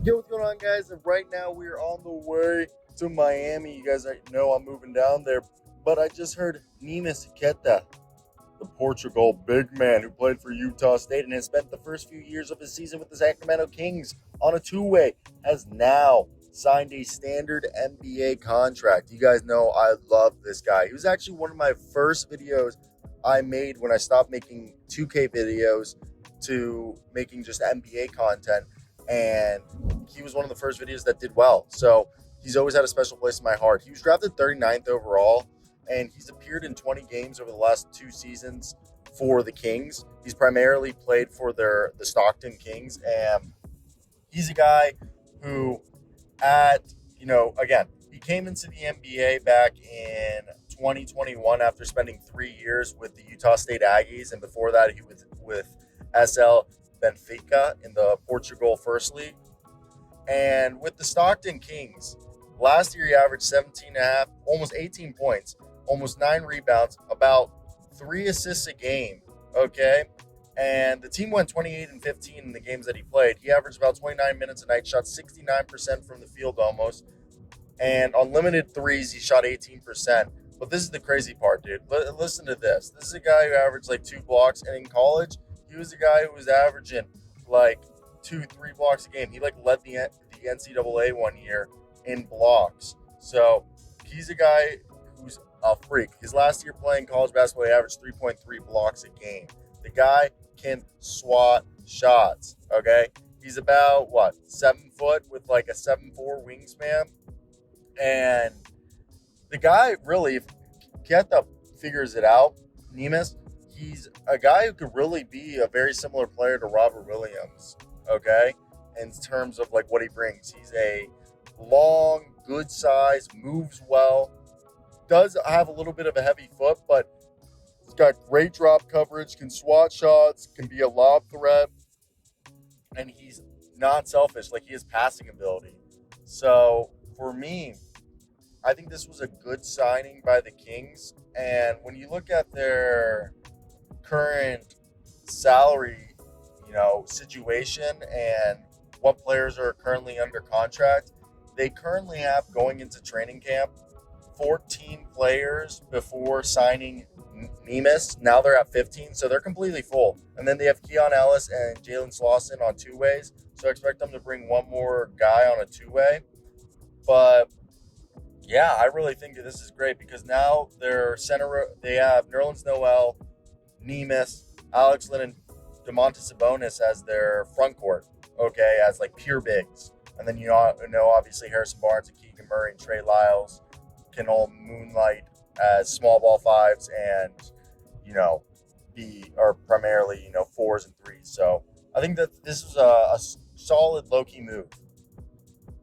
Yo, what's going on, guys? And right now we are on the way to Miami. You guys know I'm moving down there, but I just heard Neemias Queta, the Portugal big man who played for Utah State and has spent the first few years of his season with the Sacramento Kings on a two-way, has now signed a standard NBA contract. You guys know I love this guy. He was actually one of my first videos I made when I stopped making 2K videos to making just NBA content, and he was one of the first videos that did well. So he's always had a special place in my heart. He was drafted 39th overall, and he's appeared in 20 games over the last two seasons for the Kings. He's primarily played for the Stockton Kings, and he's a guy who again, he came into the NBA back in 2021 after spending 3 years with the Utah State Aggies, and before that he was with SL Benfica in the Portugal First League. And with the Stockton Kings, last year he averaged 17 and a half, almost 18 points, almost 9 rebounds, about 3 assists a game, okay? And the team went 28 and 15 in the games that he played. He averaged about 29 minutes a night, shot 69% from the field almost. And on limited threes, he shot 18%. But this is the crazy part, dude. Listen to this. This is a guy who averaged like 2 blocks. And in college, he was a guy who was averaging like 2-3 blocks a game. He like led the NCAA one year in blocks. So he's a guy who's a freak. His last year playing college basketball, he averaged 3.3 blocks a game. The guy can swat shots, okay? He's about, 7 foot with like a 7'4" wingspan. And the guy really, if Queta figures it out, Neemias, he's a guy who could really be a very similar player to Robert Williams, okay? In terms of like what he brings. He's a long, good size, moves well, does have a little bit of a heavy foot, but he's got great drop coverage, can swat shots, can be a lob threat, and he's not selfish. Like, he has passing ability. So for me, I think this was a good signing by the Kings. And when you look at their current salary, situation and what players are currently under contract, they currently have, going into training camp, 14 players before signing Neemias. Now they're at 15, so they're completely full. And then they have Keon Ellis and Jalen Slauson on two ways, so I expect them to bring one more guy on a two-way. But yeah, I really think that this is great because now their center, they have Nerlens Noel, Neemias, Alex Len, and Domantas Sabonis as their front court, okay, as like pure bigs. And then obviously Harrison Barnes and Keegan Murray and Trey Lyles can all moonlight as small ball fives and, are primarily, fours and threes. So I think that this is a solid low-key move.